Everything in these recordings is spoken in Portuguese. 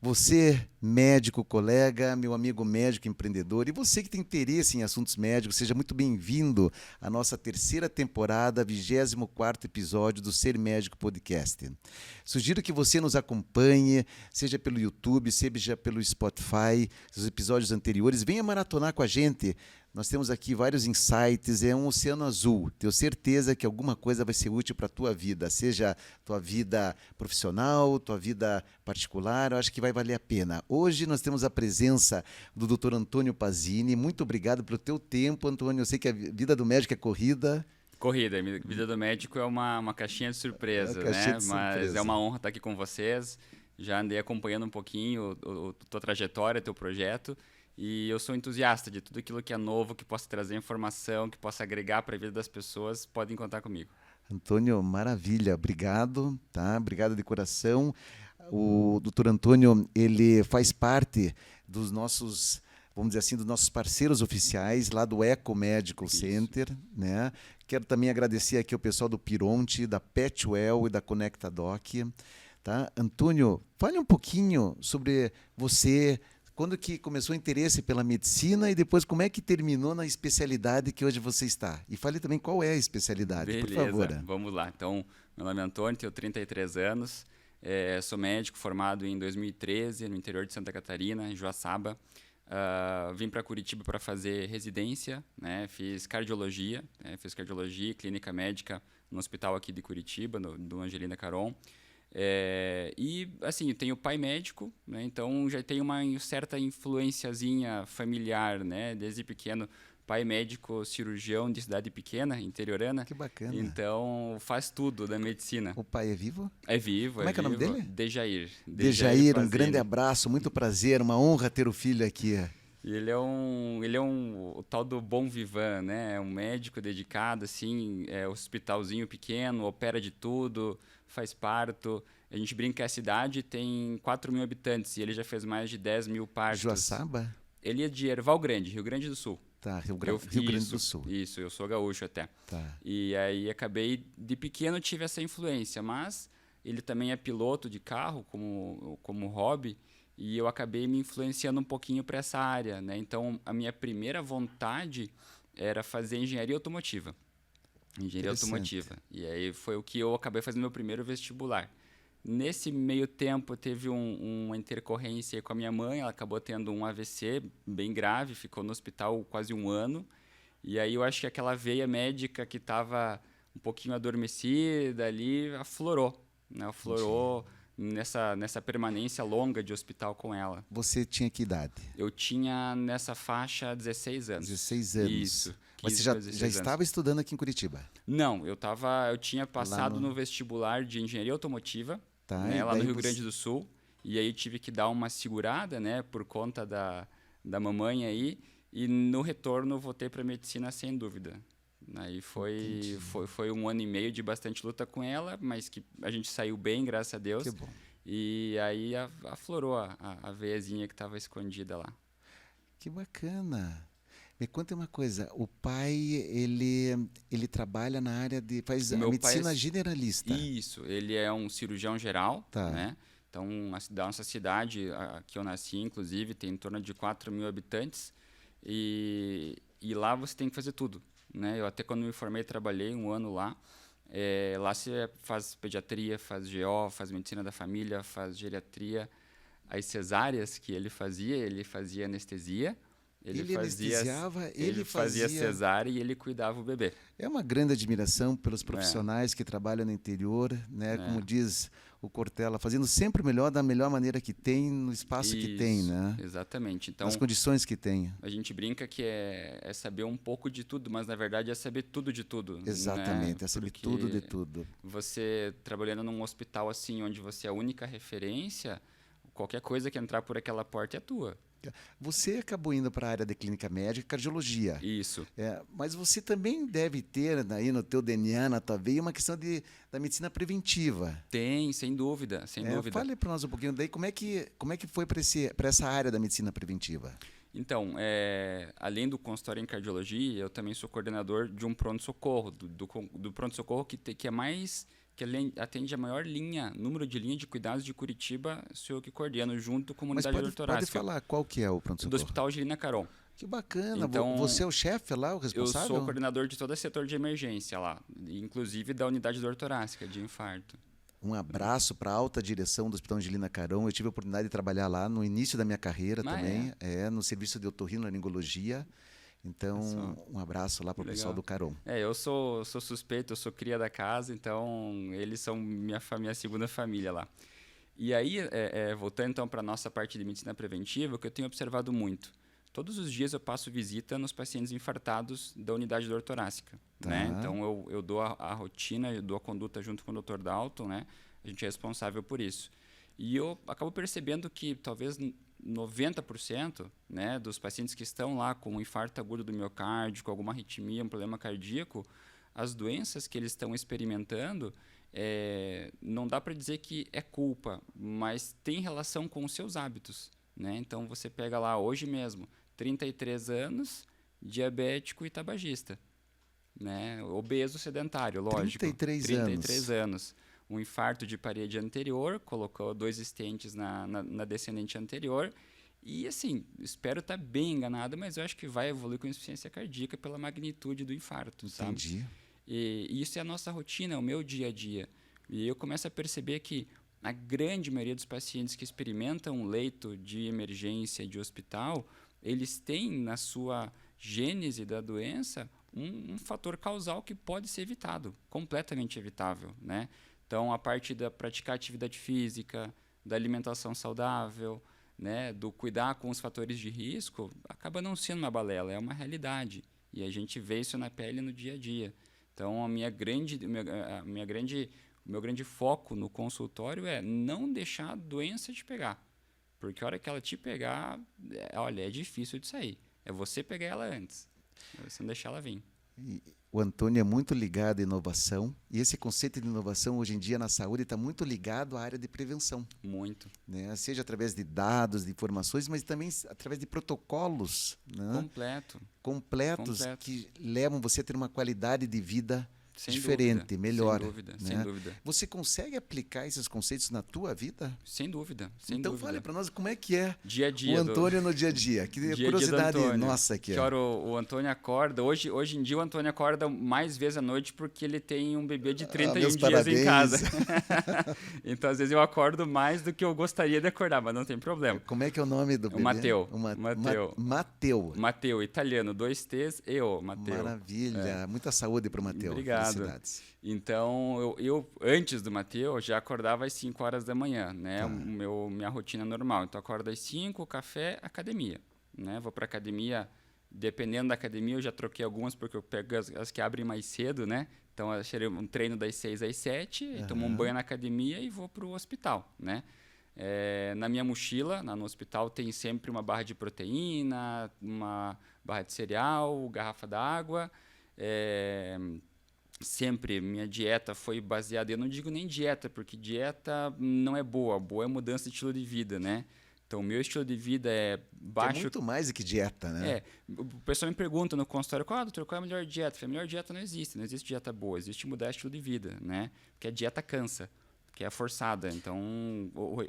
Você, médico, colega, meu amigo médico empreendedor, e você que tem interesse em assuntos médicos, seja muito bem-vindo à nossa terceira temporada, 24º episódio do Ser Médico Podcast. Sugiro que você nos acompanhe, seja pelo YouTube, seja pelo Spotify, os episódios anteriores. Venha maratonar com a gente. Nós temos aqui vários insights, é um oceano azul. Tenho certeza que alguma coisa vai ser útil para a tua vida, seja tua vida profissional, tua vida particular, eu acho que vai valer a pena. Hoje nós temos a presença do Dr. Antônio Pazini. Muito obrigado pelo teu tempo, Antônio. Eu sei que a vida do médico é corrida. Corrida, a vida do médico é uma caixinha de surpresa, caixinha né? de Mas surpresa. é uma honra estar aqui com vocês. Já andei acompanhando um pouquinho tua trajetória, teu projeto. E eu sou entusiasta de tudo aquilo que é novo, que possa trazer informação, que possa agregar para a vida das pessoas. Podem contar comigo. Antônio, maravilha. Obrigado, tá? Obrigado de coração. O doutor Antônio, ele faz parte dos nossos, vamos dizer assim, dos nossos parceiros oficiais lá do Eco Medical Center, né? Quero também agradecer aqui o pessoal do Pironte, da Petwell e da Conecta Doc, tá? Antônio, fale um pouquinho sobre você, quando que começou o interesse pela medicina e depois como é que terminou na especialidade que hoje você está. E fale também qual é a especialidade, Beleza, por favor. Vamos lá. Então, meu nome é Antônio, tenho 33 anos, sou médico formado em 2013 no interior de Santa Catarina, em Joaçaba. Vim para Curitiba para fazer residência, né? Fiz cardiologia e clínica médica no hospital aqui de Curitiba, do Angelina Caron. E, assim, eu tenho pai médico, né? Então já tenho uma certa influenciazinha familiar, né? Desde pequeno, pai médico, cirurgião de cidade pequena, interiorana. Que bacana. Então faz tudo da medicina. O pai é vivo? É vivo, Como é que é o nome dele? Dejair. Dejair, um Pazini. grande abraço, muito prazer, uma honra ter o filho aqui. E ele é o tal do bom vivant, né? É um médico dedicado, assim, hospitalzinho pequeno, opera de tudo, faz parto. A gente brinca que a cidade tem 4 mil habitantes e ele já fez mais de 10 mil partos. Joaçaba? Ele é de Erval Grande, Rio Grande do Sul. Tá, Rio Grande do Sul. Isso, eu sou gaúcho até. Tá. E aí acabei, de pequeno tive essa influência, mas ele também é piloto de carro como hobby. E eu acabei me influenciando um pouquinho para essa área, né? Então, a minha primeira vontade era fazer engenharia automotiva. E aí foi o que eu acabei fazendo meu primeiro vestibular. Nesse meio tempo, teve uma intercorrência com a minha mãe. Ela acabou tendo um AVC bem grave, ficou no hospital quase um ano. E aí eu acho que aquela veia médica que estava um pouquinho adormecida ali, aflorou, né? Aflorou nessa permanência longa de hospital com ela. Você tinha que idade? Eu tinha nessa faixa 16 anos. 16 anos. Isso. Mas você já estava estudando aqui em Curitiba? Não, eu tinha passado no vestibular de engenharia automotiva, tá, né, lá no Rio Grande do Sul. E aí tive que dar uma segurada, né, por conta da mamãe aí. E no retorno voltei para medicina sem dúvida. Aí foi um ano e meio de bastante luta com ela, mas que a gente saiu bem, graças a Deus. Que bom. E aí aflorou a veiazinha que estava escondida lá. Que bacana. Me conta uma coisa, o pai, ele trabalha na área de... faz a medicina generalista. Isso, ele é um cirurgião geral, tá. né? Então, da nossa cidade, que eu nasci, inclusive, tem em torno de 4 mil habitantes. E lá você tem que fazer tudo, né? Eu até quando me formei, trabalhei um ano lá. Lá você faz pediatria, faz GO, faz medicina da família, faz geriatria. As cesáreas que ele fazia anestesia. Ele anestesiava, ele fazia cesárea e ele cuidava o bebê. É uma grande admiração pelos profissionais que trabalham no interior, né? Como diz o Cortella, fazendo sempre o melhor da melhor maneira que tem, no espaço que tem, né? Exatamente. Então, nas condições que tem. A gente brinca que é saber um pouco de tudo, mas na verdade é saber tudo de tudo. Exatamente, né? É saber Porque tudo de tudo. Você trabalhando num hospital assim, onde você é a única referência, qualquer coisa que entrar por aquela porta é tua. Você acabou indo para a área de clínica médica e cardiologia. Isso. Mas você também deve ter aí no teu DNA, na tua veia, uma questão da medicina preventiva. Tem, sem dúvida, sem dúvida. Fale para nós um pouquinho daí, como é que foi para essa área da medicina preventiva? Então, além do consultório em cardiologia, eu também sou coordenador de um pronto-socorro, do pronto-socorro que é mais que atende a maior número de linha de cuidados de Curitiba, sou eu que coordeno, junto com a Mas unidade de dor pode torácica. falar qual que é o Do pronto-socorro. Hospital Angelina Caron. Que bacana. Então, Você é o chefe lá, o Eu responsável? sou o coordenador de todo o setor de emergência lá, inclusive da unidade de dor torácica, de infarto. Um abraço para a alta direção do Hospital Angelina Caron. Eu tive a oportunidade de trabalhar lá no início da minha carreira também, no serviço de otorrinolaringologia. Então, um abraço lá para o pessoal do Caron. Eu sou suspeito, eu sou cria da casa, então eles são minha segunda família lá. E aí, voltando então para a nossa parte de medicina preventiva, o que eu tenho observado muito. Todos os dias eu passo visita nos pacientes infartados da unidade de dor torácica. Tá. Né? Então, eu dou a rotina, eu dou a conduta junto com o Dr. Dalton, né? A gente é responsável por isso. E eu acabo percebendo que talvez 90%, né, dos pacientes que estão lá com um infarto agudo do miocárdio, com alguma arritmia, um problema cardíaco, as doenças que eles estão experimentando, não dá para dizer que é culpa, mas tem relação com os seus hábitos. Né? Então, você pega lá hoje mesmo, 33 anos, diabético e tabagista. Né? Obeso sedentário, lógico. 33 anos. Um infarto de parede anterior, colocou 2 stents na descendente anterior. E, assim, espero estar bem enganado, mas eu acho que vai evoluir com insuficiência cardíaca pela magnitude do infarto. Entendi. Sabe? E isso é a nossa rotina, é o meu dia a dia. E eu começo a perceber que a grande maioria dos pacientes que experimentam um leito de emergência de hospital, eles têm na sua gênese da doença um fator causal que pode ser evitado, completamente evitável, né? Então, a parte da praticar atividade física, da alimentação saudável, né, do cuidar com os fatores de risco, acaba não sendo uma balela, é uma realidade. E a gente vê isso na pele no dia a dia. Então, o meu grande foco no consultório é não deixar a doença te pegar. Porque a hora que ela te pegar, olha, é difícil de sair. É você pegar ela antes. É você não deixar ela vir. O Antônio é muito ligado à inovação. E esse conceito de inovação, hoje em dia, na saúde, está muito ligado à área de prevenção. Muito. Né? Seja através de dados, de informações, mas também através de protocolos, né? Completos que levam você a ter uma qualidade de vida diferente, melhor. Sem dúvida. Você consegue aplicar esses conceitos na tua vida? Sem dúvida. Então fale para nós como é que é dia a dia o Antônio no dia a dia. Que dia curiosidade nossa aqui. Que hora o Antônio acorda. Hoje em dia o Antônio acorda mais vezes à noite porque ele tem um bebê de 31 dias parabéns. Em casa. Então, às vezes, eu acordo mais do que eu gostaria de acordar, mas não tem problema. Como é que é o nome do bebê? Mateu. Mateu, italiano, 2 T's e O, Mateu. Maravilha. Muita saúde para o Mateu. Obrigado. Então, eu antes do Mateu, já acordava às 5 horas da manhã, né? Tá. Minha rotina normal. Então, acordo às 5, café, academia. Né? Vou para academia, dependendo da academia, eu já troquei algumas, porque eu pego as que abrem mais cedo, né? Então, eu tirei um treino das 6 às 7, tomo um banho na academia e vou para o hospital, né? Na minha mochila, no hospital, tem sempre uma barra de proteína, uma barra de cereal, garrafa d'água. Sempre minha dieta foi baseada, eu não digo nem dieta, porque dieta não é boa é mudança de estilo de vida, né? Então, o meu estilo de vida é baixo... É muito mais do que dieta, né? O pessoal me pergunta no consultório, doutor, qual é a melhor dieta? Eu falei, a melhor dieta não existe dieta boa, existe mudar estilo de vida, né? Porque a dieta cansa, que é forçada. Então,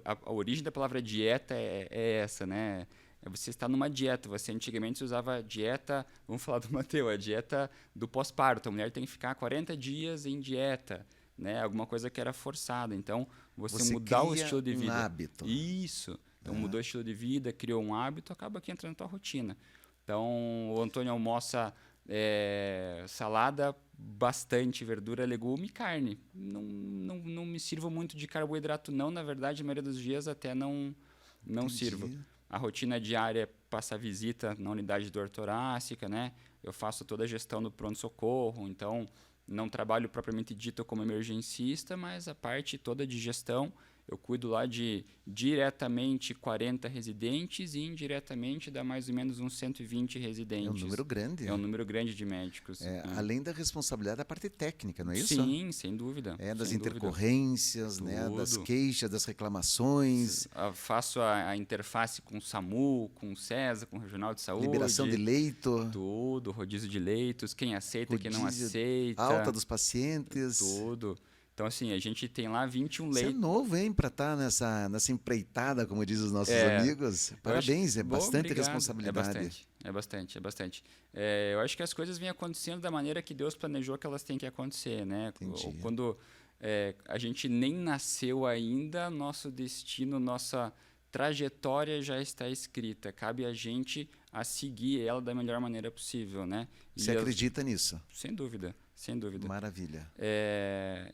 a origem da palavra dieta é essa, né? Você está numa dieta. Antigamente você usava dieta, vamos falar do Mateu, a dieta do pós-parto. A mulher tem que ficar 40 dias em dieta, né? Alguma coisa que era forçada. Então, você mudar o estilo de vida. Um hábito. Isso. Então, mudou o estilo de vida, criou um hábito, acaba aqui entrando na tua rotina. Então, o Antônio almoça salada, bastante verdura, legume e carne. Não me sirvo muito de carboidrato, não. Na verdade, a maioria dos dias até não sirvo. A rotina diária é passar visita na unidade de dor torácica, né? Eu faço toda a gestão do pronto-socorro, então não trabalho propriamente dito como emergencista, mas a parte toda de gestão, eu cuido lá de diretamente 40 residentes e indiretamente dá mais ou menos uns 120 residentes. É um número grande. É um número grande de médicos. Além da responsabilidade da parte técnica, não é isso? Sim, sem dúvida. Das intercorrências, né? Das queixas, das reclamações. Faço a interface com o SAMU, com o CESA, com o Regional de Saúde. Liberação de leito. Tudo, rodízio de leitos, quem aceita, quem não aceita. Alta dos pacientes. Tudo. Então, assim, a gente tem lá 21 Você é leitos. novo, hein, para estar nessa empreitada, como diz os nossos É, amigos. eu acho, Parabéns, é bom, bastante obrigado. É responsabilidade. bastante, é bastante, é bastante. Eu acho que as coisas vêm acontecendo da maneira que Deus planejou que elas têm que acontecer, né? Entendi. Quando a gente nem nasceu ainda, nosso destino, nossa trajetória já está escrita. Cabe a gente a seguir ela da melhor maneira possível, né? Você acredita nisso? Sem dúvida, sem dúvida. Maravilha.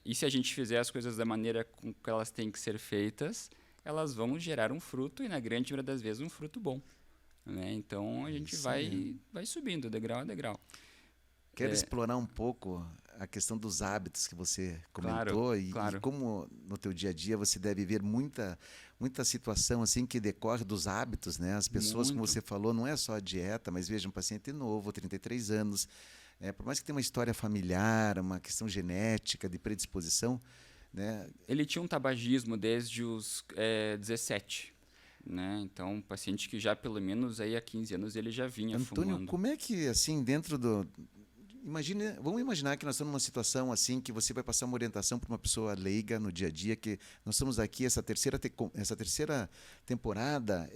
E se a gente fizer as coisas da maneira com que elas têm que ser feitas, elas vão gerar um fruto e, na grande maioria das vezes, um fruto bom. Né? Então, a gente vai subindo, degrau a degrau. Quero explorar um pouco a questão dos hábitos que você comentou Claro, e claro. como no teu dia a dia você deve ver muita situação assim que decorre dos hábitos, né? As pessoas, como Muito. você falou, não é só a dieta, mas veja um paciente novo, 33 anos, por mais que tenha uma história familiar, uma questão genética de predisposição, né? Ele tinha um tabagismo desde os 17. Né? Então, um paciente que já pelo menos aí há 15 anos ele já vinha Antônio, fumando. como é que assim vamos imaginar que nós estamos numa situação assim que você vai passar uma orientação para uma pessoa leiga no dia a dia, que nós estamos aqui essa terceira temporada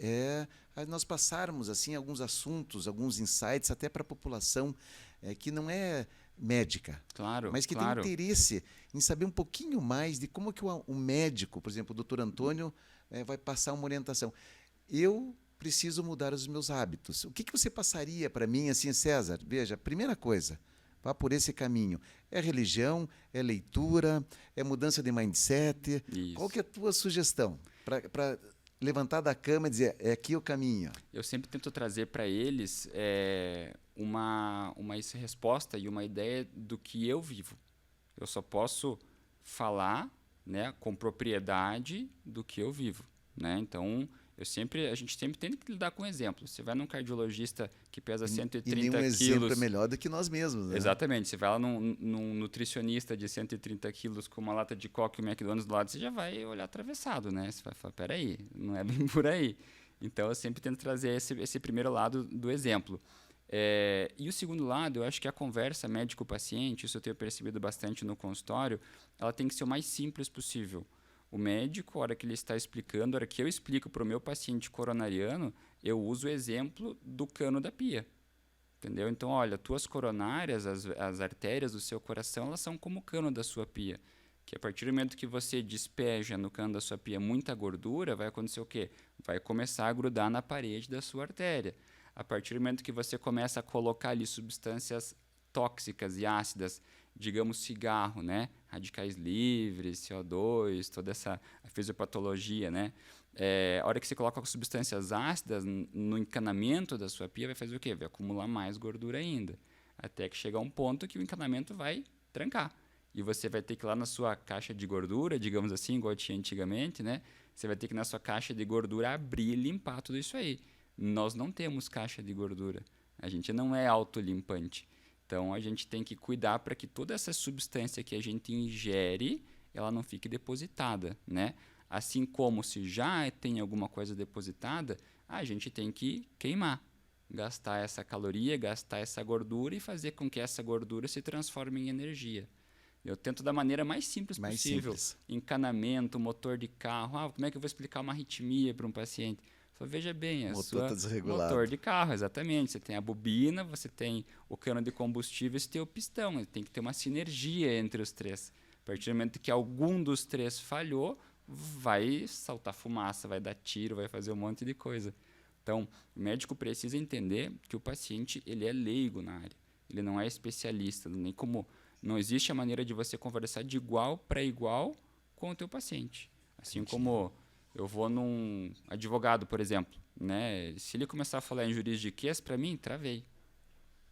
nós passarmos assim alguns assuntos, alguns insights até para a população que não é médica, Claro, mas que claro. tem interesse em saber um pouquinho mais de como que o médico, por exemplo, o doutor Antônio, vai passar uma orientação. Eu preciso mudar os meus hábitos. O que você passaria para mim, assim, César? Veja, primeira coisa, vá por esse caminho. É religião, é leitura, é mudança de mindset. Isso. Qual que é a tua sugestão para levantar da cama e dizer, é aqui o caminho? Eu sempre tento trazer para eles uma resposta e uma ideia do que eu vivo. Eu só posso falar, né, com propriedade do que eu vivo. Né? Então, a gente sempre tem que lidar com exemplo. Você vai num cardiologista que pesa 130 e nenhum quilos. exemplo é melhor do que nós mesmos. Né? Exatamente. Você vai lá num nutricionista de 130 quilos com uma lata de Coca e um McDonald's do lado, você já vai olhar atravessado. Né? Você vai falar, peraí, não é bem por aí. Então, eu sempre tento trazer esse primeiro lado do exemplo. E o segundo lado, eu acho que a conversa médico-paciente, isso eu tenho percebido bastante no consultório, ela tem que ser o mais simples possível. O médico, a hora que ele está explicando, a hora que eu explico para o meu paciente coronariano, eu uso o exemplo do cano da pia. Entendeu? Então, olha, tuas coronárias, as artérias do seu coração, elas são como o cano da sua pia. Que a partir do momento que você despeja no cano da sua pia muita gordura, vai acontecer o quê? Vai começar a grudar na parede da sua artéria. A partir do momento que você começa a colocar ali substâncias tóxicas e ácidas, digamos cigarro, né? Radicais livres, CO2, toda essa fisiopatologia, né? A hora que você coloca substâncias ácidas no encanamento da sua pia, vai fazer o quê? Vai acumular mais gordura ainda. Até que chegar um ponto que o encanamento vai trancar. E você vai ter que ir lá na sua caixa de gordura, digamos assim, igual tinha antigamente, né? Você vai ter que ir na sua caixa de gordura abrir e limpar tudo isso aí. Nós não temos caixa de gordura. A gente não é autolimpante. Então, a gente tem que cuidar para que toda essa substância que a gente ingere, ela não fique depositada, né? Assim como se já tem alguma coisa depositada, a gente tem que queimar. Gastar essa caloria, gastar essa gordura e fazer com que essa gordura se transforme em energia. Eu tento da maneira mais simples possível. Encanamento, motor de carro. Como é que eu vou explicar uma arritmia para um paciente? Só veja bem, motor tá desregulado. Motor de carro, exatamente. Você tem a bobina, você tem o cano de combustível e você tem o pistão. Tem que ter uma sinergia entre os três. A partir do momento que algum dos três falhou, vai saltar fumaça, vai dar tiro, vai fazer um monte de coisa. Então, o médico precisa entender que o paciente ele é leigo na área. Ele não é especialista, nem como... Não existe a maneira de você conversar de igual para igual com o teu paciente. Assim como eu vou num advogado, por exemplo, né? Se ele começar a falar em juridiquês, para mim, travei.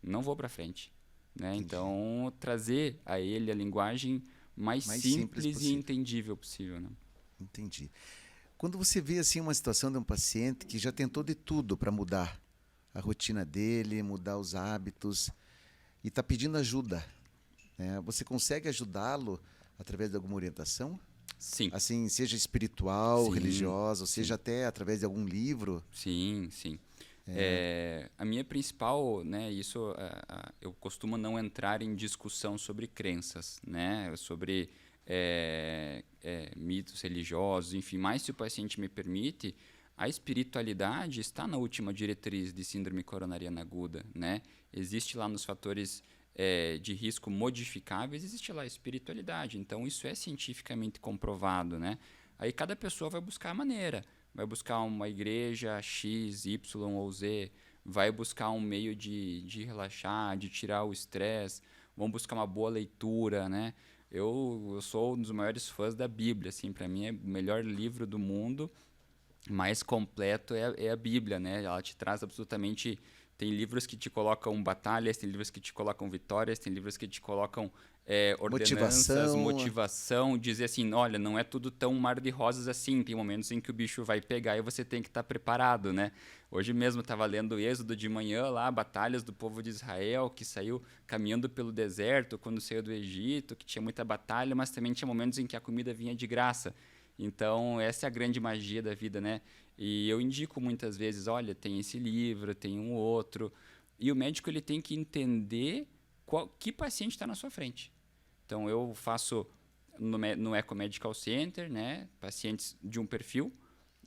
Não vou para frente. Né? Então, trazer a ele a linguagem mais simples e entendível possível. Né? Entendi. Quando você vê assim uma situação de um paciente que já tentou de tudo para mudar a rotina dele, mudar os hábitos e está pedindo ajuda, você consegue ajudá-lo através de alguma orientação? Sim. Assim, seja espiritual, religiosa, ou seja até através de algum livro? Sim, sim. A minha principal, né, eu costumo não entrar em discussão sobre crenças, né, sobre mitos religiosos, enfim, mas se o paciente me permite, a espiritualidade está na última diretriz de síndrome coronariana aguda, né? Existe lá nos fatores de risco modificáveis, existe lá a espiritualidade. Então, isso é cientificamente comprovado, né? Aí cada pessoa vai buscar a maneira. Vai buscar uma igreja X, Y ou Z, vai buscar um meio de relaxar, de tirar o estresse, vão buscar uma boa leitura, né? Eu sou um dos maiores fãs da Bíblia, assim, para mim é o melhor livro do mundo, mais completo é a Bíblia, né? Ela te traz absolutamente... Tem livros que te colocam batalhas, tem livros que te colocam vitórias, tem livros que te colocam ordenanças, motivação, dizer assim, olha, não é tudo tão mar de rosas assim, tem momentos em que o bicho vai pegar e você tem que estar preparado, né? Hoje mesmo estava lendo o Êxodo de manhã lá, batalhas do povo de Israel, que saiu caminhando pelo deserto quando saiu do Egito, que tinha muita batalha, mas também tinha momentos em que a comida vinha de graça. Então, essa é a grande magia da vida, né? E eu indico muitas vezes, olha, tem esse livro, tem um outro. E o médico ele tem que entender que paciente está na sua frente. Então, eu faço no Eco Medical Center, né? Pacientes de um perfil.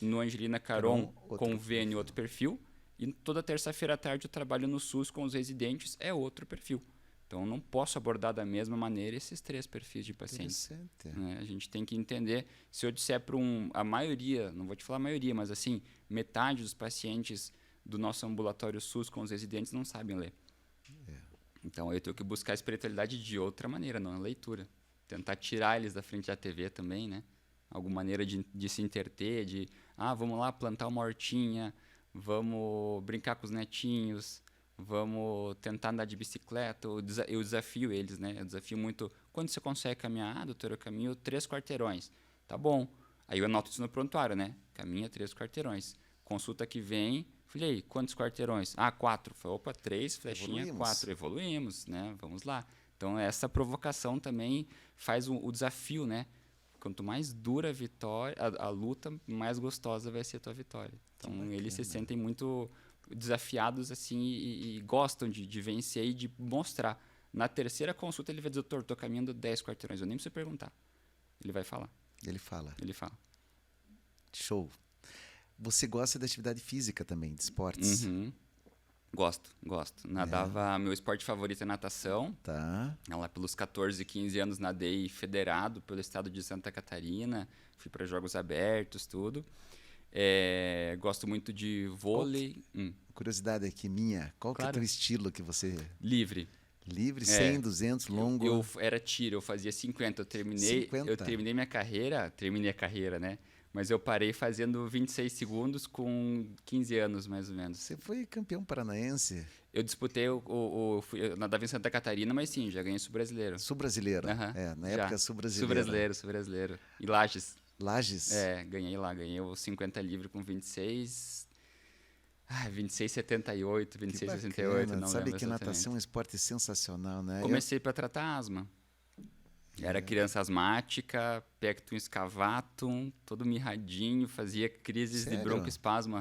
No Angelina Caron, convênio, outro perfil. E toda terça-feira à tarde eu trabalho no SUS com os residentes, é outro perfil. Então, não posso abordar da mesma maneira esses 3 perfis de pacientes. Né? A gente tem que entender, se eu disser para a maioria, não vou te falar a maioria, mas assim, metade dos pacientes do nosso ambulatório SUS com os residentes não sabem ler. Então, eu tenho que buscar a espiritualidade de outra maneira, não a leitura. Tentar tirar eles da frente da TV também, né? Alguma maneira de se interter, vamos lá plantar uma hortinha, vamos brincar com os netinhos, vamos tentar andar de bicicleta. Eu desafio eles, né? Eu desafio muito. Quando você consegue caminhar, doutor, eu caminho 3 quarteirões. Tá bom. Aí eu anoto isso no prontuário, né? Caminha 3 quarteirões. Consulta que vem. Falei, aí, quantos quarteirões? 4. Falei, opa, 3, flechinha, 4. Evoluímos, né? Vamos lá. Então, essa provocação também faz o desafio, né? Quanto mais dura a vitória, a luta, mais gostosa vai ser a tua vitória. Então, eles se sentem muito desafiados assim e gostam de vencer e de mostrar. Na terceira consulta ele vai dizer, doutor, estou caminhando 10 quarteirões, eu nem preciso perguntar. Ele vai falar. Ele fala. Show. Você gosta de atividade física também, de esportes? Uhum. Gosto. Nadava, meu esporte favorito é natação. Tá. Lá pelos 14, 15 anos nadei federado pelo estado de Santa Catarina, fui para jogos abertos, tudo. Gosto muito de vôlei. Curiosidade aqui minha, qual que é o teu estilo que você... Livre, 100, 200, longo? Eu era tiro, eu fazia 50. Eu terminei minha carreira, terminei a carreira, né? Mas eu parei fazendo 26 segundos com 15 anos, mais ou menos. Você foi campeão paranaense? Eu disputei, eu nadava em Santa Catarina, mas sim, já ganhei sul-brasileiro. Sul-brasileiro? Na época sul-brasileiro. Sul-brasileiro. E Lages. Lages? Ganhei lá. Ganhei o 50 livre com 26... 26,78, 26,68, não Sabe lembro que exatamente. Natação é um esporte sensacional, né? Comecei para tratar asma. Era criança asmática, pectum excavatum, todo mirradinho, fazia crises de broncoespasmo.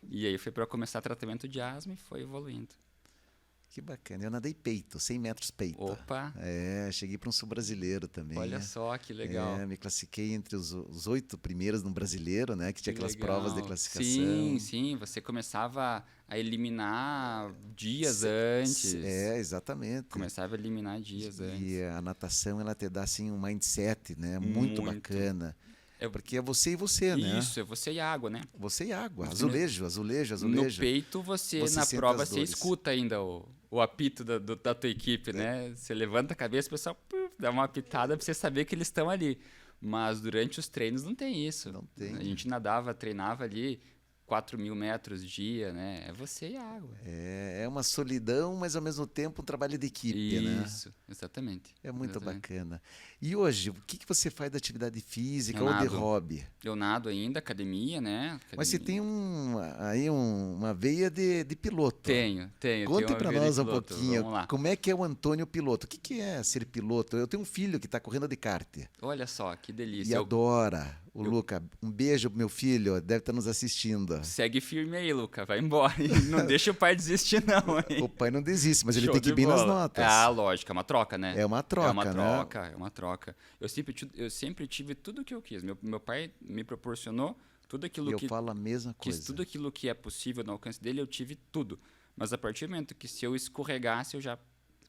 E aí foi para começar tratamento de asma e foi evoluindo. Que bacana. Eu nadei peito, 100 metros peito. Opa! Cheguei para um sul-brasileiro também. Olha só, que legal. Me classifiquei entre os 8 primeiros no brasileiro, né? Que tinha aquelas provas de classificação. Sim. Você começava a eliminar dias antes. Exatamente. Começava a eliminar dias antes. E a natação, ela te dá, assim, um mindset, né? Muito bacana. Porque é você e você, né? Isso, é você e água, né? Você e água. Azulejo. No peito, você na prova, você escuta ainda o apito da tua equipe, né? Você levanta a cabeça, o pessoal dá uma apitada pra você saber que eles estão ali. Mas durante os treinos não tem isso. Não tem. A gente treinava ali 4.000 metros dia, né? É você e a água. É uma solidão, mas ao mesmo tempo um trabalho de equipe, né? Isso, exatamente. É muito bacana. E hoje, o que você faz de atividade física ou de hobby? Eu nado ainda, academia, né? Mas você tem uma veia de piloto. Tenho. Conte para nós um pouquinho, como é que é o Antônio piloto? O que é ser piloto? Eu tenho um filho que está correndo de kart. Olha só, que delícia. E adora. O Luca, um beijo pro meu filho, deve estar nos assistindo. Segue firme aí, Luca, vai embora. E não deixa o pai desistir, não, hein? O pai não desiste, mas ele Show tem que de ir bem nas bola. notas. Ah, lógico, é uma troca, né? É uma troca, É uma né? troca, é uma troca. Eu sempre tive tudo o que eu quis. Meu pai me proporcionou tudo aquilo Eu que falo a mesma quis, coisa. tudo aquilo que é possível no alcance dele, eu tive tudo. Mas a partir do momento que se eu escorregasse, eu já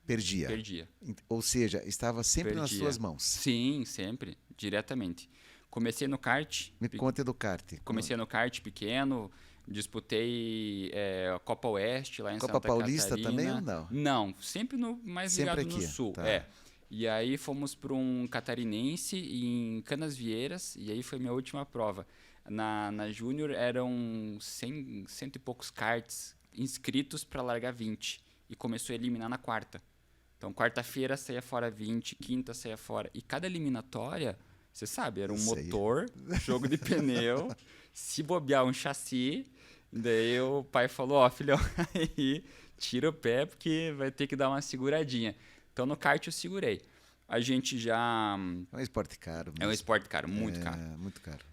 Perdia. perdia. Ou seja, estava sempre nas Perdia. suas mãos. Sim, sempre, diretamente. Comecei no kart. Me conta do kart. Comecei no kart pequeno, disputei a Copa Oeste lá em Copa Santa Paulista Catarina. também ou não? Não, sempre mais Sempre ligado no aqui, sul. tá. E aí fomos para um catarinense em Canasvieiras, e aí foi minha última prova. Na Júnior eram 100 e poucos karts inscritos para largar 20, e começou a eliminar na quarta. Então, quarta-feira saía fora 20, quinta saía fora. E cada eliminatória, você sabe, era um Isso aí. motor, jogo de pneu, se bobear um chassi. Daí o pai falou, ó, filhão, aí tira o pé porque vai ter que dar uma seguradinha. Então, no kart eu segurei. A gente já... É um esporte caro. É um esporte caro, muito caro. É, muito caro.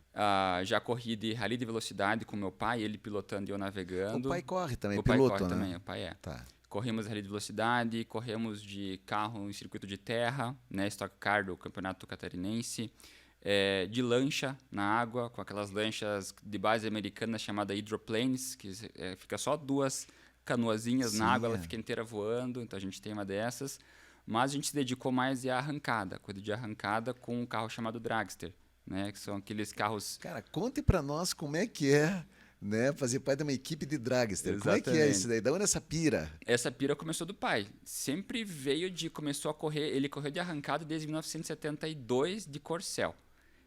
Já corri de rally de velocidade com meu pai, ele pilotando e eu navegando. O pai corre também, O piloto, pai corre né? também, o pai é. Tá. Corremos rally de velocidade, corremos de carro em circuito de terra, né, Stock Car do Campeonato Catarinense, de lancha na água, com aquelas lanchas de base americana chamada hydroplanes, que fica só duas canoazinhas Sim, na água, ela é. fica inteira voando, então a gente tem uma dessas. Mas a gente se dedicou mais à arrancada, coisa de arrancada com um carro chamado Dragster, né, que são aqueles carros... Cara, conte pra nós como é que é, né, fazer parte de uma equipe de dragster. Como é que é Exatamente. isso daí? Da onde é essa pira? Essa pira começou do pai. Sempre começou a correr, ele correu de arrancada desde 1972 de Corcel.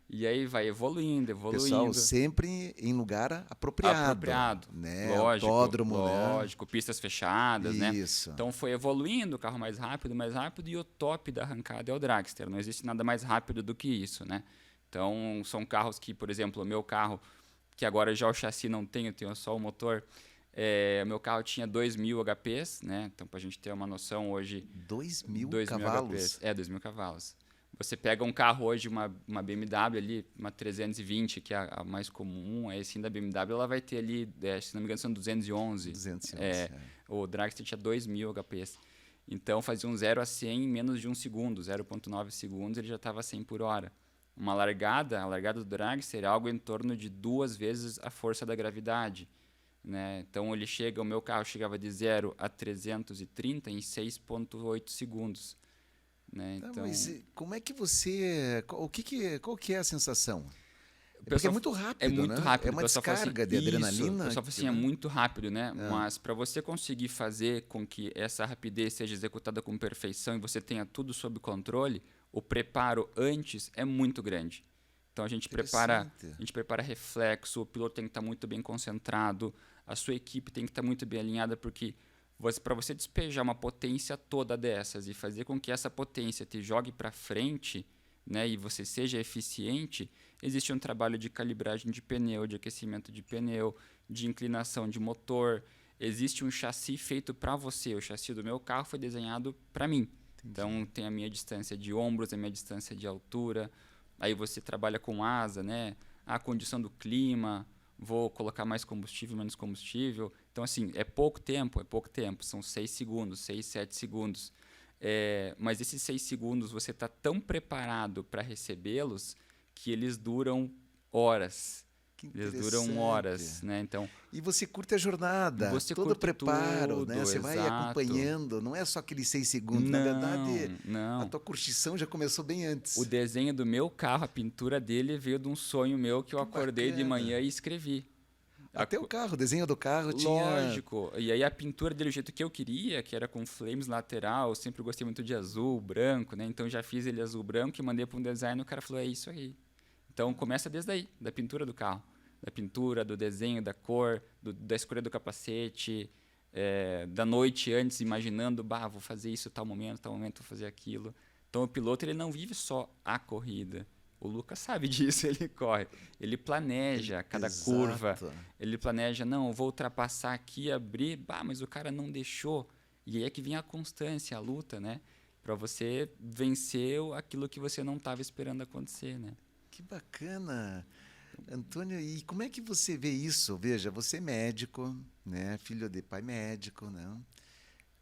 E aí vai evoluindo. Pessoal, sempre em lugar apropriado. Né? Lógico, Autódromo, lógico, pistas fechadas, né? Isso. Então foi evoluindo, o carro mais rápido, e o top da arrancada é o Dragster. Não existe nada mais rápido do que isso, né? Então são carros que, por exemplo, o meu carro, que agora já o chassi não tenho só o motor, meu carro tinha 2.000 HPs, né? Então, para a gente ter uma noção, hoje... 2.000 cavalos? 2.000 cavalos. Você pega um carro hoje, uma BMW ali, uma 320, que é a mais comum, aí sim da BMW, ela vai ter ali, se não me engano, são 211. 211, O Dragster tinha 2.000 HPs. Então, fazia um 0 a 100 em menos de 1 segundo, 0,9 segundos, ele já estava a 100 por hora. A largada do Dragster é algo em torno de 2 vezes a força da gravidade, né? Então, o meu carro chegava de 0 a 330 em 6,8 segundos. Né? Então, mas como é que você... Qual que é a sensação? Porque pessoal, é muito rápido, é muito né? rápido. É uma O pessoal fala descarga assim, de adrenalina. O pessoal fala assim, é muito rápido, né? Mas para você conseguir fazer com que essa rapidez seja executada com perfeição e você tenha tudo sob controle, o preparo antes é muito grande. Então a gente prepara reflexo, o piloto tem que estar muito bem concentrado, a sua equipe tem que estar muito bem alinhada, porque para você despejar uma potência toda dessas e fazer com que essa potência te jogue para frente, né, e você seja eficiente, existe um trabalho de calibragem de pneu, de aquecimento de pneu, de inclinação de motor. Existe um chassi feito para você. O chassi do meu carro foi desenhado para mim. Entendi. Então, tem a minha distância de ombros, a minha distância de altura. Aí você trabalha com asa, né? A condição do clima, vou colocar mais combustível, menos combustível. Então, assim, é pouco tempo. São 6 segundos, 6, 7 segundos. Mas esses 6 segundos você está tão preparado para recebê-los que eles duram horas. Eles duram horas, né? Então, e você curte a jornada, todo o preparo, né? Você vai acompanhando, não é só aqueles 6 segundos. Na verdade, a tua curtição já começou bem antes. O desenho do meu carro, a pintura dele veio de um sonho meu que eu acordei de manhã e escrevi. Até o carro, o desenho do carro tinha... Lógico. E aí a pintura dele, do jeito que eu queria, que era com flames lateral, eu sempre gostei muito de azul, branco, né? Então já fiz ele azul, branco e mandei para um design e o cara falou, é isso aí. Então começa desde aí, da pintura do carro. Da pintura, do desenho, da cor, da escolha do capacete, da noite antes, imaginando, vou fazer isso tal momento, vou fazer aquilo. Então o piloto ele não vive só a corrida. O Lucas sabe disso, ele corre. Ele planeja cada curva. Ele planeja, não, vou ultrapassar aqui, abrir, mas o cara não deixou. E aí é que vem a constância, a luta, né? Para você vencer aquilo que você não estava esperando acontecer, né? Que bacana. Antônio, e como é que você vê isso? Veja, você é médico, né? Filho de pai médico, né?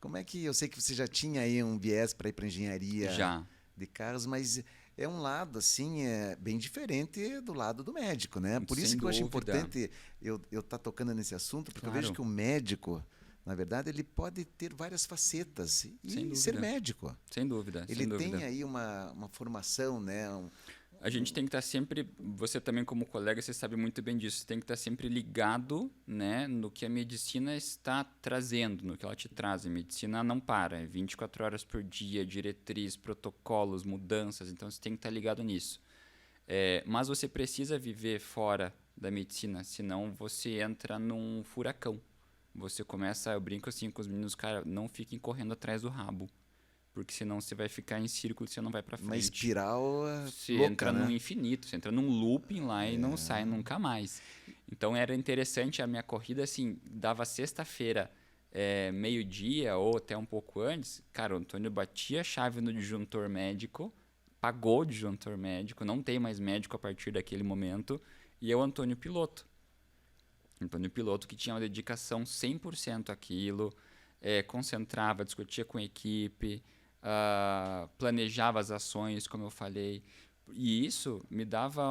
Como é que eu sei que você já tinha aí um viés para ir para engenharia Já, de carros, mas é um lado assim bem diferente do lado do médico, né? Por isso sem que eu acho dúvida. importante eu estar tocando nesse assunto, porque eu vejo Claro, que o médico, na verdade, ele pode ter várias facetas sem e ser dúvida. médico. Sem dúvida, Ele sem tem dúvida. aí uma formação, né? A gente tem que estar sempre, você também como colega, você sabe muito bem disso, você tem que estar sempre ligado, né, no que a medicina está trazendo, no que ela te traz. A medicina não para, é 24 horas por dia, diretriz, protocolos, mudanças, então você tem que estar ligado nisso. Mas você precisa viver fora da medicina, senão você entra num furacão. Você começa, eu brinco assim com os meninos, cara, não fiquem correndo atrás do rabo, porque senão você vai ficar em círculo e você não vai para Uma frente. espiral Você entra louca, num né? infinito, você entra num looping lá e não sai nunca mais. Então era interessante a minha corrida, assim, dava sexta-feira, meio-dia ou até um pouco antes, cara, o Antônio batia a chave no disjuntor médico, pagou o disjuntor médico, não tem mais médico a partir daquele momento, e eu, Antônio Piloto. Antônio Piloto que tinha uma dedicação 100% àquilo, concentrava, discutia com a equipe, planejava as ações, como eu falei. E isso me dava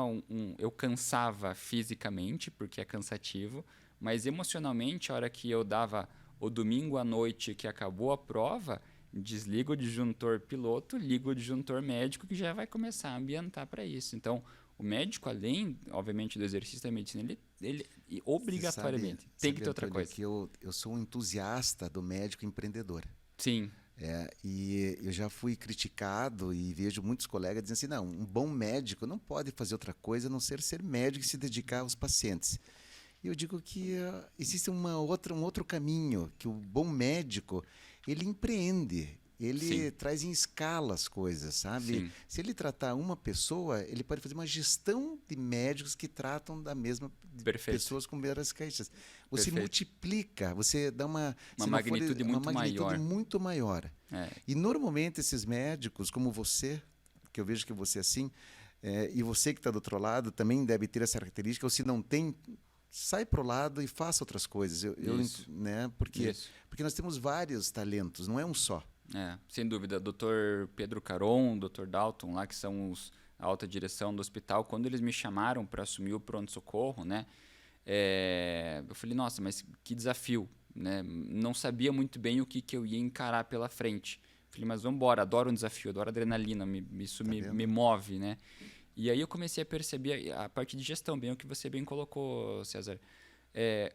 eu cansava fisicamente, porque é cansativo, mas emocionalmente, a hora que eu dava o domingo à noite que acabou a prova, desligo o disjuntor piloto, ligo o disjuntor médico, que já vai começar a ambientar para isso. Então, o médico, além, obviamente, do exercício da medicina, ele Você sabe, obrigatoriamente tem que ter outra Antônio, coisa. que eu sou um entusiasta do médico empreendedor. Sim, E eu já fui criticado e vejo muitos colegas dizendo assim, não, um bom médico não pode fazer outra coisa a não ser médico e se dedicar aos pacientes. E eu digo que existe um outro caminho, que o bom médico, ele empreende, sim, ele traz em escala as coisas, sabe? sim. Se ele tratar uma pessoa, ele pode fazer uma gestão de médicos que tratam da mesma de Perfeito, pessoas com várias caixas. Você perfeito. multiplica, você dá Uma se não for magnitude uma muito magnitude maior. muito maior. É, E normalmente esses médicos, como você, que eu vejo que você é assim, e você que está do outro lado também deve ter essa característica, ou se não tem, sai para o lado e faça outras coisas. isso, Né, porque nós temos vários talentos, não é um só. sem dúvida. Dr. Pedro Caron, Dr. Dalton, lá que são a alta direção do hospital, quando eles me chamaram para assumir o pronto-socorro, né, eu falei, nossa, mas que desafio, né? Não sabia muito bem o que eu ia encarar pela frente. Falei, mas vamos embora, adoro um desafio, adoro adrenalina, isso Tá me vendo? move, né? E aí eu comecei a perceber a parte de gestão, bem o que você bem colocou, César.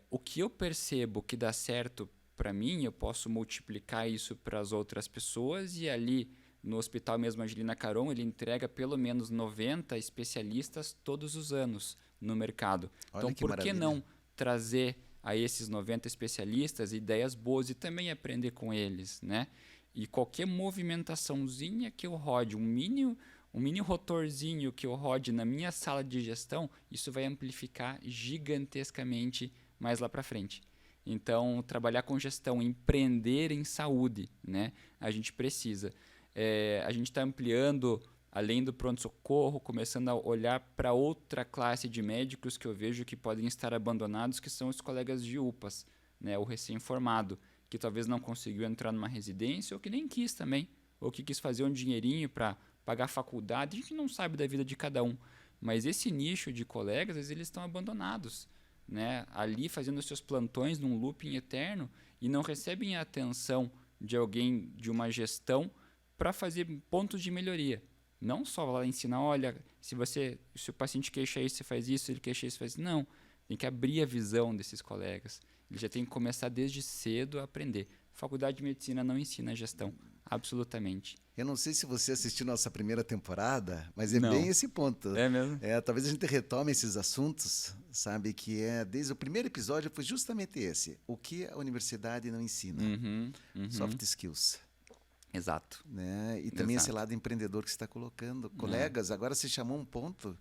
O que eu percebo que dá certo para mim, eu posso multiplicar isso para as outras pessoas e ali no hospital mesmo Angelina Caron, ele entrega pelo menos 90 especialistas todos os anos no mercado. Olha Então, que por que maravilha. não trazer a esses 90 especialistas ideias boas e também aprender com eles, né? E qualquer movimentaçãozinha que eu rode, um mini rotorzinho que eu rode na minha sala de gestão, isso vai amplificar gigantescamente mais lá para frente. Então, trabalhar com gestão, empreender em saúde, né? A gente precisa. A gente está ampliando, além do pronto-socorro, começando a olhar para outra classe de médicos que eu vejo que podem estar abandonados, que são os colegas de UPAs, né? O recém-formado, que talvez não conseguiu entrar numa residência ou que nem quis também, ou que quis fazer um dinheirinho para pagar a faculdade. A gente não sabe da vida de cada um, mas esse nicho de colegas, às vezes eles estão abandonados, né? Ali fazendo seus plantões num looping eterno e não recebem a atenção de alguém de uma gestão para fazer pontos de melhoria. Não só lá ensinar, olha, se o paciente queixa isso, você faz isso, ele queixa isso, faz isso. Não, tem que abrir a visão desses colegas. Ele já tem que começar desde cedo a aprender. Faculdade de Medicina não ensina gestão, absolutamente. Eu não sei se você assistiu nossa primeira temporada, mas é bem Não. esse ponto. É mesmo? Talvez a gente retome esses assuntos, sabe? Que desde o primeiro episódio foi justamente esse. O que a universidade não ensina? Uhum, uhum. Soft skills. Exato. Né? E também esse Exato. lado empreendedor que você está colocando. Colegas, agora você chamou um ponto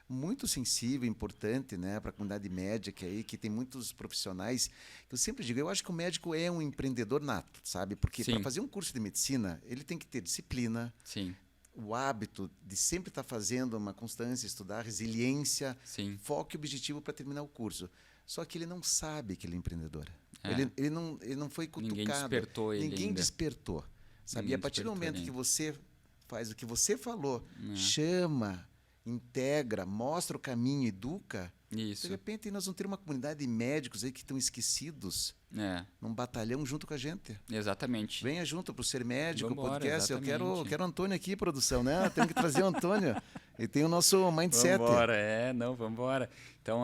muito sensível, importante, né, para a comunidade médica aí, que tem muitos profissionais, que eu sempre digo, eu acho que o médico é um empreendedor nato, sabe? Porque para Sim, fazer um curso de medicina, ele tem que ter disciplina, sim. o hábito de sempre estar fazendo uma constância, estudar, resiliência, Sim. foco e objetivo para terminar o curso. Só que ele não sabe que ele é empreendedor. É. Ele não foi cutucado. Ninguém despertou ele Ninguém ainda. despertou. Sabe? Ninguém E a partir do despertou momento ele que ainda. você faz o que você falou, chama, integra, mostra o caminho, educa, Isso. de repente nós vamos ter uma comunidade de médicos aí que estão esquecidos É, num batalhão junto com a gente. exatamente. Venha junto para o Ser Médico, Vambora, podcast. exatamente. Eu quero o Antônio aqui, produção, né? Temos que trazer o Antônio. Ele tem o nosso mindset. Vambora, vambora. Então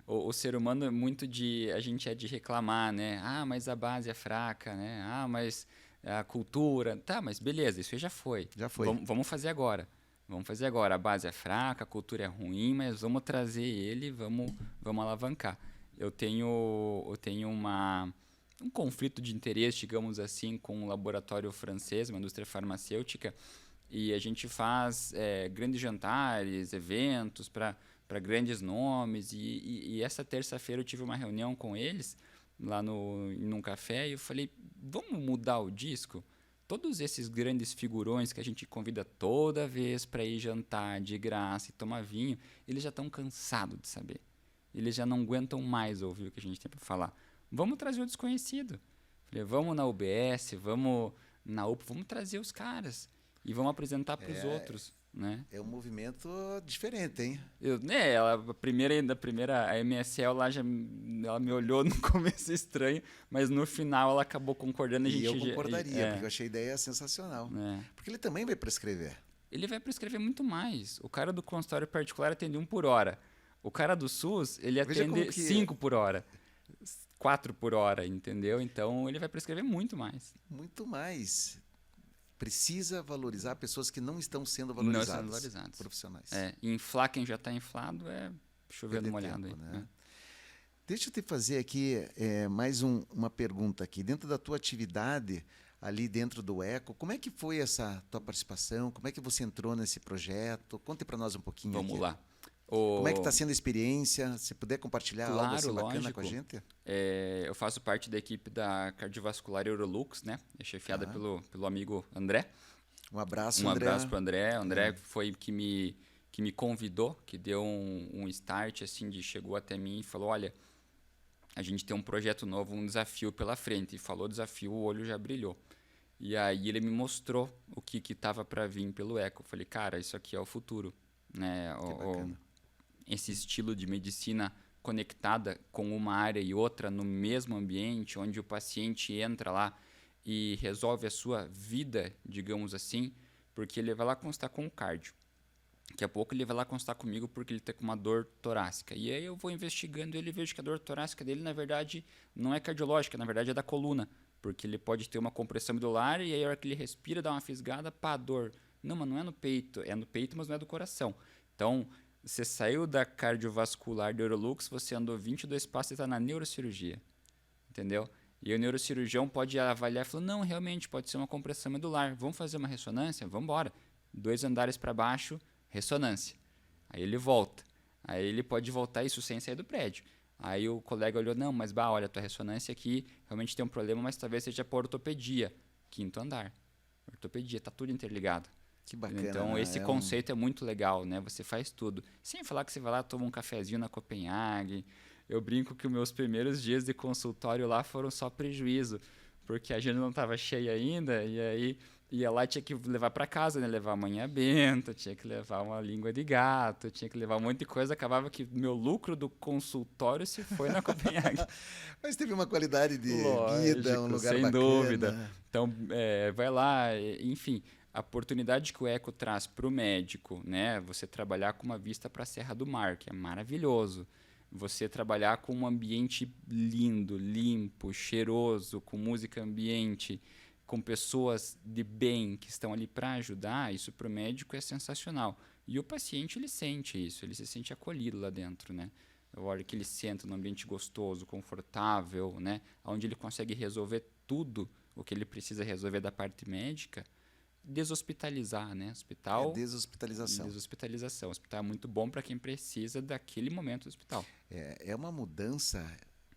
o ser humano é muito a gente é de reclamar, né? Ah, mas a base é fraca, né? Ah, mas a cultura, tá, mas beleza, isso aí já foi. Já foi. Vamos fazer agora. Vamos fazer agora. A base é fraca, a cultura é ruim, mas vamos trazer ele, vamos alavancar. Eu tenho um conflito de interesse, digamos assim, com um laboratório francês, uma indústria farmacêutica, e a gente faz grandes jantares, eventos para grandes nomes. E essa terça-feira eu tive uma reunião com eles lá num café e eu falei, vamos mudar o disco? Todos esses grandes figurões que a gente convida toda vez para ir jantar de graça e tomar vinho, eles já estão cansados de saber. Eles já não aguentam mais ouvir o que a gente tem para falar. Vamos trazer o desconhecido. Falei, vamos na UBS, vamos na UPA, vamos trazer os caras e vamos apresentar para os outros, né? É um movimento diferente, hein? A primeira, a MSL lá ela me olhou no começo estranho, mas no final ela acabou concordando. E eu concordaria, porque eu achei a ideia sensacional. Porque ele também vai prescrever. Ele vai prescrever muito mais. O cara do consultório particular atende 1 por hora. O cara do SUS, ele atende 5 por hora. 4 por hora, entendeu? Então, ele vai prescrever muito mais. Muito mais. Precisa valorizar pessoas que não estão sendo valorizadas. Não sendo valorizadas. Profissionais. Inflar quem já está inflado é chovendo molhado. Tempo, né? Deixa eu te fazer aqui mais uma pergunta aqui. Dentro da tua atividade ali dentro do Eco, como é que foi essa tua participação? Como é que você entrou nesse projeto? Conte para nós um pouquinho. Vamos lá. Como é que está sendo a experiência? Se puder compartilhar algo assim bacana lógico. com a gente. Eu faço parte da equipe da Cardiovascular Eurolux, né? É chefiada pelo amigo André. Um abraço, André. Um abraço para o André. O André foi que me convidou, que deu um start, assim, chegou até mim e falou, olha, a gente tem um projeto novo, um desafio pela frente. E falou desafio, o olho já brilhou. E aí ele me mostrou o que estava para vir pelo Eco. Eu falei, cara, isso aqui é o futuro, né? Esse estilo de medicina conectada com uma área e outra no mesmo ambiente, onde o paciente entra lá e resolve a sua vida, digamos assim, porque ele vai lá constar com o cardio. Daqui a pouco ele vai lá constar comigo porque ele está com uma dor torácica. E aí eu vou investigando ele e vejo que a dor torácica dele, na verdade, não é cardiológica, na verdade é da coluna. Porque ele pode ter uma compressão medular e aí a hora que ele respira, dá uma fisgada, pá, dor. Não, mas não é no peito. É no peito, mas não é do coração. Então, você saiu da cardiovascular do Eurolux, você andou 22 passos e está na neurocirurgia. Entendeu? E o neurocirurgião pode avaliar e falar, não, realmente pode ser uma compressão medular. Vamos fazer uma ressonância? Vamos embora. 2 andares para baixo, ressonância. Aí ele volta. Aí ele pode voltar isso sem sair do prédio. Aí o colega olhou, não, mas olha, tua ressonância aqui realmente tem um problema, mas talvez seja por ortopedia. 5º andar. Ortopedia, tá tudo interligado. Que bacana. Então, né? esse conceito é muito legal, né? Você faz tudo. Sem falar que você vai lá, toma um cafezinho na Copenhague. Eu brinco que os meus primeiros dias de consultório lá foram só prejuízo, porque a agenda não estava cheia ainda, e aí ia lá, tinha que levar para casa, né? Levar a manhã benta, tinha que levar uma língua de gato, tinha que levar um monte de coisa. Acabava que meu lucro do consultório se foi na Copenhague. Mas teve uma qualidade de Lógico, vida, um lugar sem bacana. dúvida. Então, vai lá, enfim. A oportunidade que o Eco traz para o médico, né? Você trabalhar com uma vista para a Serra do Mar, que é maravilhoso. Você trabalhar com um ambiente lindo, limpo, cheiroso, com música ambiente, com pessoas de bem que estão ali para ajudar, isso para o médico é sensacional. E o paciente, ele sente isso, ele se sente acolhido lá dentro, né? A hora que ele senta num ambiente gostoso, confortável, né? Onde ele consegue resolver tudo o que ele precisa resolver da parte médica, deshospitalizar, né? Hospital. Deshospitalização. Deshospitalização. O hospital é muito bom para quem precisa daquele momento do hospital. É uma mudança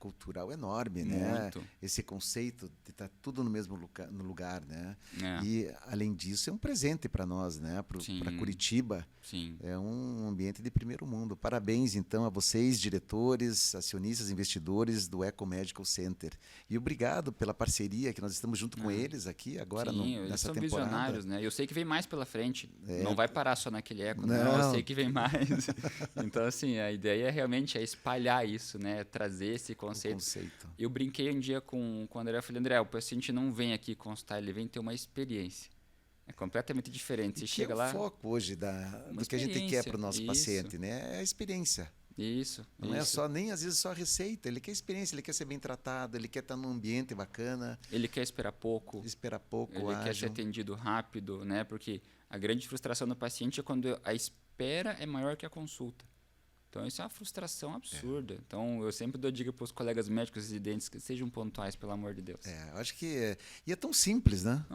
cultural enorme, né? Muito. Esse conceito de estar tudo no mesmo lugar, né? É. E, além disso, é um presente para nós, né? Para Sim. Curitiba. Sim. É um ambiente de primeiro mundo. Parabéns, então, a vocês, diretores, acionistas, investidores do Eco Medical Center. E obrigado pela parceria que nós estamos junto com eles aqui agora Sim, eles nessa são temporada. visionários, né? Eu sei que vem mais pela frente. Não vai parar só naquele eco, Não. não. Eu sei que vem mais. Então, assim, a ideia realmente é espalhar isso, né? Trazer esse conceito. Eu brinquei um dia com o André. Eu falei, André, o paciente não vem aqui consultar, ele vem ter uma experiência. É completamente diferente. Você chega lá. É o foco hoje do que a gente quer para o nosso paciente, né? É a experiência. Isso. Não é só, nem às vezes só a receita. Ele quer experiência, ele quer ser bem tratado, ele quer estar num ambiente bacana. Ele quer esperar pouco. Ele quer ser atendido rápido, né? Porque a grande frustração do paciente é quando a espera é maior que a consulta. Então, isso é uma frustração absurda. Então, eu sempre dou dica para os colegas médicos residentes que sejam pontuais, pelo amor de Deus. Eu acho que... E é tão simples, né?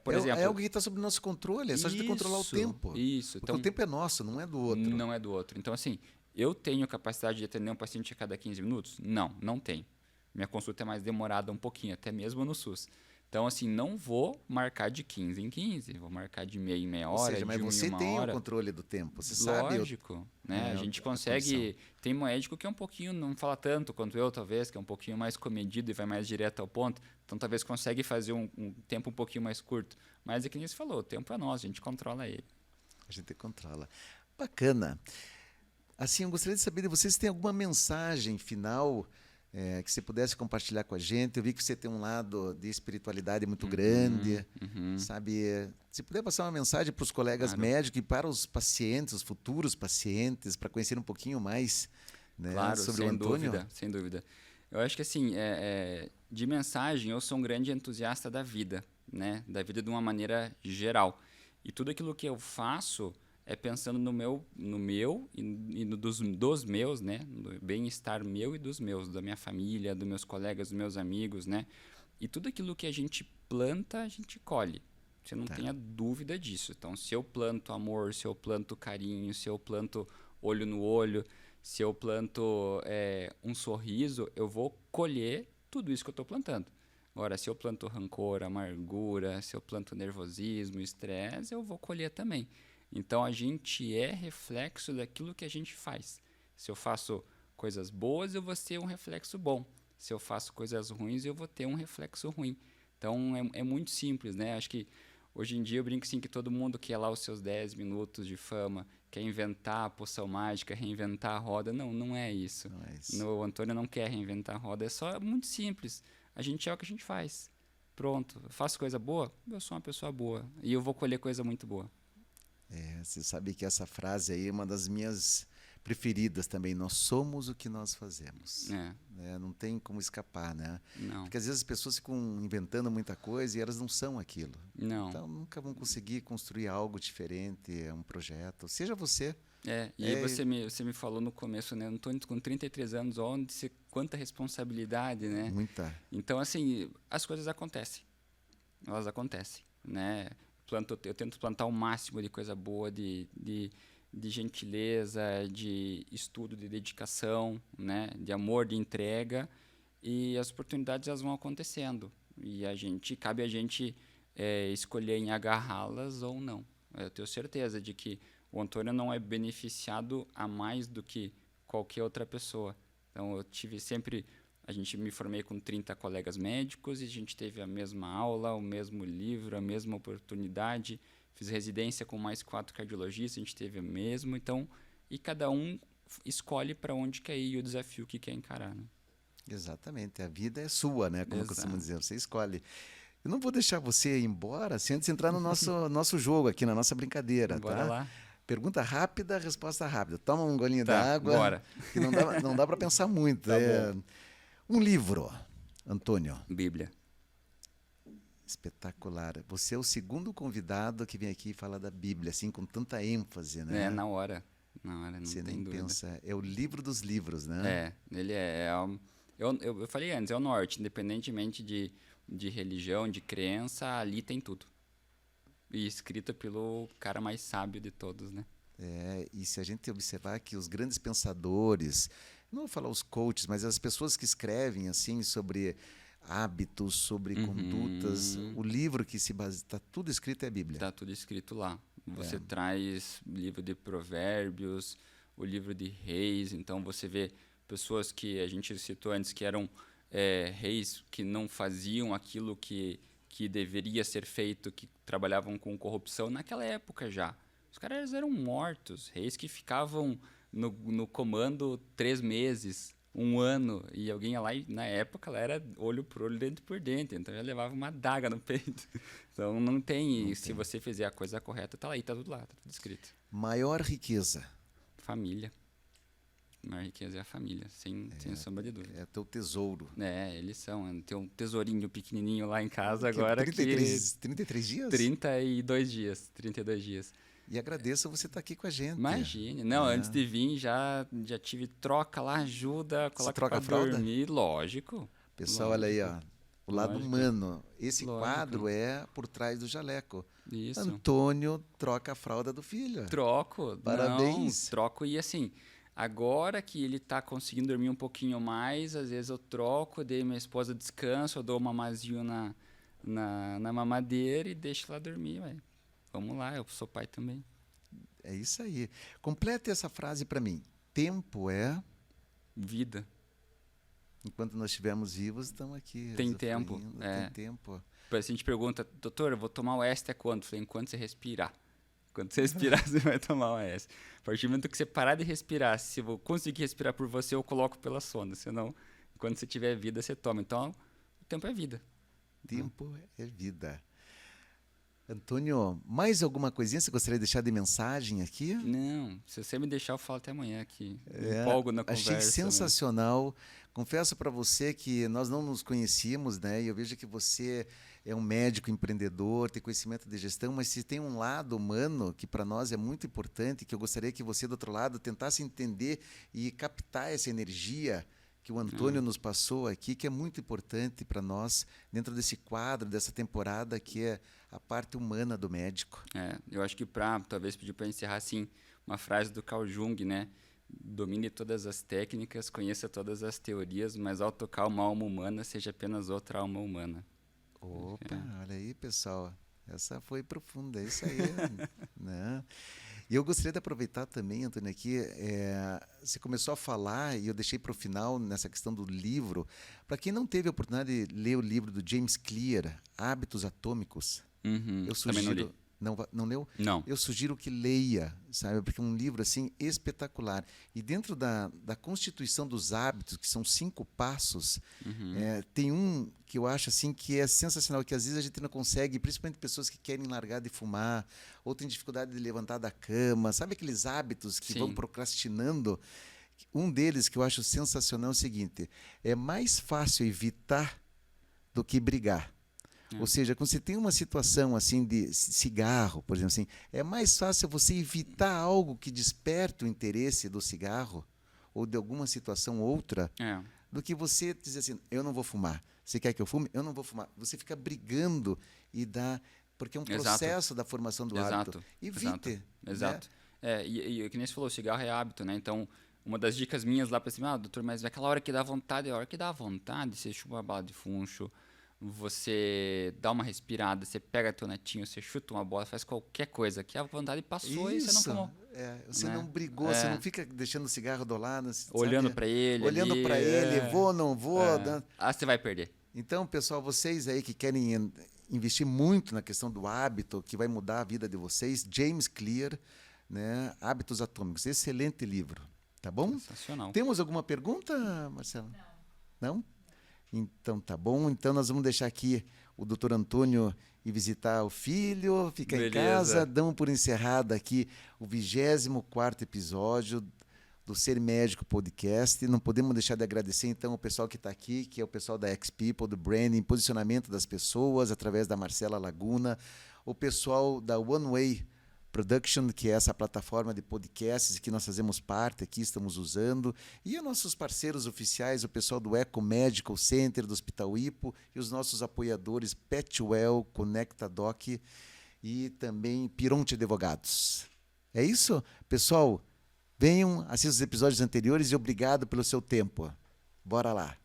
Por exemplo, é algo que está sob o nosso controle, é só a gente controlar o tempo. Isso. Porque o tempo é nosso, não é do outro. Não é do outro. Então, assim, eu tenho capacidade de atender um paciente a cada 15 minutos? Não tenho. Minha consulta é mais demorada um pouquinho, até mesmo no SUS. Então, assim, não vou marcar de 15 em 15, vou marcar de meia em meia hora, Ou seja, mas de uma você em uma tem hora. o controle do tempo, você Lógico, sabe. né? A gente consegue... Tem médico que é um pouquinho, não fala tanto quanto eu, talvez, que é um pouquinho mais comedido e vai mais direto ao ponto. Então, talvez consegue fazer um tempo um pouquinho mais curto. Mas é que nem você falou, o tempo é nosso, a gente controla ele. A gente controla. Bacana. Assim, eu gostaria de saber de vocês se tem alguma mensagem final que você pudesse compartilhar com a gente. Eu vi que você tem um lado de espiritualidade muito grande, sabe? Se puder passar uma mensagem para os colegas médicos e para os pacientes, os futuros pacientes, para conhecer um pouquinho mais, né, sobre o Antônio. Sem dúvida. Eu acho que, assim, de mensagem, eu sou um grande entusiasta da vida, né? Da vida de uma maneira geral. E tudo aquilo que eu faço é pensando no meu e dos meus, né? No bem-estar meu e dos meus, da minha família, dos meus colegas, dos meus amigos, né? E tudo aquilo que a gente planta, a gente colhe. Você não tenha dúvida disso. Então, se eu planto amor, se eu planto carinho, se eu planto olho no olho, se eu planto um sorriso, eu vou colher tudo isso que eu estou plantando. Agora, se eu planto rancor, amargura, se eu planto nervosismo, estresse, eu vou colher também. Então, a gente é reflexo daquilo que a gente faz. Se eu faço coisas boas, eu vou ter um reflexo bom. Se eu faço coisas ruins, eu vou ter um reflexo ruim. Então, é muito simples, né? Acho que hoje em dia eu brinco assim que todo mundo quer lá os seus 10 minutos de fama, quer inventar a poção mágica, reinventar a roda. Não é isso. Não é isso. O Antônio não quer reinventar a roda, é só muito simples. A gente é o que a gente faz. Pronto, eu faço coisa boa, eu sou uma pessoa boa. E eu vou colher coisa muito boa. Você sabe que essa frase aí é uma das minhas preferidas também. Nós somos o que nós fazemos. Não tem como escapar, né? Não. Porque às vezes as pessoas ficam inventando muita coisa e elas não são aquilo. Não. Então nunca vão conseguir construir algo diferente, um projeto. Seja você. Você me falou no começo, né? Antônio, com 33 anos, quanta responsabilidade, né? Muita. Então, assim, as coisas acontecem. Elas acontecem, né? Eu tento plantar o máximo de coisa boa, de gentileza, de estudo, de dedicação, né? De amor, de entrega. E as oportunidades elas vão acontecendo. E cabe a gente escolher em agarrá-las ou não. Eu tenho certeza de que o Antônio não é beneficiado a mais do que qualquer outra pessoa. Então, me formei com 30 colegas médicos e a gente teve a mesma aula, o mesmo livro, a mesma oportunidade. Fiz residência com mais 4 cardiologistas, a gente teve o mesmo. Então, e cada um escolhe para onde quer ir e o desafio que quer encarar, né? Exatamente. A vida é sua, né? Como costumamos dizer, você escolhe. Eu não vou deixar você ir embora sem antes entrar no nosso jogo aqui, na nossa brincadeira, Bora lá. Pergunta rápida, resposta rápida. Toma um golinho Tá, d'água. bora. Que não dá para pensar muito. Tá bom. Um livro, Antônio. Bíblia. Espetacular. Você é o segundo convidado que vem aqui falar da Bíblia, assim, com tanta ênfase, né? Na hora, não você tem nem dúvida. pensa. É o livro dos livros, né? Ele eu falei antes, é o norte, independentemente de religião, de crença, ali tem tudo. E escrito pelo cara mais sábio de todos, né? E se a gente observar que os grandes pensadores, não vou falar os coaches, mas as pessoas que escrevem assim sobre hábitos, sobre condutas, o livro que se baseia, está tudo escrito é a Bíblia. Está tudo escrito lá. Você traz livro de provérbios, o livro de reis, então você vê pessoas que a gente citou antes que eram reis que não faziam aquilo que deveria ser feito, que trabalhavam com corrupção naquela época já. Os caras eram mortos, reis que ficavam no comando 3 meses, 1 ano, e alguém ia lá e na época ela era olho por olho, dente por dente, então já levava uma adaga no peito. Então não tem, se você fizer a coisa correta, tá lá, tá tudo lá, tá tudo escrito. Maior riqueza. Família. A maior riqueza é a família, sem sombra de dúvida. É teu tesouro. Eles são. Tem um tesourinho pequenininho lá em casa agora 33 dias? 32 dias. 32 dias. E agradeço você estar aqui com a gente. Imagine. Não, antes de vir já tive troca lá, ajuda, coloca troca pra a fralda? Dormir. Lógico. Pessoal, lógico. olha aí, ó. O lado humano. Esse quadro é por trás do jaleco. Isso. Antônio troca a fralda do filho. Troco. Parabéns. Não, troco e assim... Agora que ele está conseguindo dormir um pouquinho mais, às vezes eu troco, dei minha esposa descanso, eu dou uma mamazinho na mamadeira e deixo ela dormir. Ué. Vamos lá, eu sou pai também. É isso aí. Complete essa frase para mim. Tempo é... Vida. Enquanto nós estivermos vivos, estamos aqui. Tem tempo. Tem tempo. A gente pergunta, doutor, eu vou tomar o ES até quando? Eu falei, enquanto você respirar. Quando você respirar, você vai tomar o AS. A partir do momento que você parar de respirar, se eu conseguir respirar por você, eu coloco pela sonda. Senão, quando você tiver vida, você toma. Então, o tempo é vida. Tempo é vida. Antônio, mais alguma coisinha você gostaria de deixar de mensagem aqui? Não, se você me deixar, eu falo até amanhã aqui. Empolgo na conversa. Achei sensacional. Confesso para você que nós não nos conhecíamos, né? E eu vejo que você é um médico empreendedor, tem conhecimento de gestão, mas se tem um lado humano que para nós é muito importante, que eu gostaria que você do outro lado tentasse entender e captar essa energia que o Antônio nos passou aqui, que é muito importante para nós dentro desse quadro, dessa temporada, que é a parte humana do médico. Eu acho que talvez pedir para encerrar assim, uma frase do Carl Jung, né? Domine todas as técnicas, conheça todas as teorias, mas ao tocar uma alma humana, seja apenas outra alma humana. Opa, olha aí, pessoal. Essa foi profunda, é isso aí. Né? E eu gostaria de aproveitar também, Antônio, aqui, você começou a falar, e eu deixei para o final, nessa questão do livro. Para quem não teve a oportunidade de ler o livro do James Clear, Hábitos Atômicos, eu sugiro... Também não li. Não leu? Não. Eu sugiro que leia, sabe? Porque é um livro assim espetacular. E dentro da constituição dos hábitos, que são 5 passos, tem um que eu acho assim que é sensacional, que às vezes a gente não consegue, principalmente pessoas que querem largar de fumar, ou têm dificuldade de levantar da cama, sabe aqueles hábitos que vão procrastinando? Um deles que eu acho sensacional é o seguinte: é mais fácil evitar do que brigar. Ou seja, quando você tem uma situação assim de cigarro, por exemplo, assim, é mais fácil você evitar algo que desperte o interesse do cigarro ou de alguma situação outra do que você dizer assim, eu não vou fumar. Você quer que eu fume? Eu não vou fumar. Você fica brigando e dá... Porque é um processo da formação do hábito. Evite. Exato. Né? E que nem você falou, o cigarro é hábito, né? Então, uma das dicas minhas lá para cima, doutor, mas aquela hora que dá vontade, é a hora que dá vontade, você chupa uma bala de funcho, você dá uma respirada, você pega teu netinho, você chuta uma bola, faz qualquer coisa que a vontade passou e você não fumou. Você não brigou, você não fica deixando o cigarro do lado. Olhando para ele. Olhando para ele, vou, não vou. Você vai perder. Então, pessoal, vocês aí que querem investir muito na questão do hábito, que vai mudar a vida de vocês, James Clear, né? Hábitos Atômicos, excelente livro, tá bom? Sensacional. Temos alguma pergunta, Marcelo? Não? Então tá bom, então nós vamos deixar aqui o doutor Antônio ir visitar o filho, ficar em casa, damos por encerrado aqui o 24º episódio do Ser Médico Podcast. Não podemos deixar de agradecer então o pessoal que está aqui, que é o pessoal da X-People, do branding, posicionamento das pessoas através da Marcela Laguna, o pessoal da One Way Production, que é essa plataforma de podcasts que nós fazemos parte aqui, estamos usando, e os nossos parceiros oficiais, o pessoal do Eco Medical Center, do Hospital Ipo, e os nossos apoiadores Petwell, Conecta Doc e também Pironte Advogados. É isso? Pessoal, Venham, assistam os episódios anteriores e obrigado pelo seu tempo. Bora lá.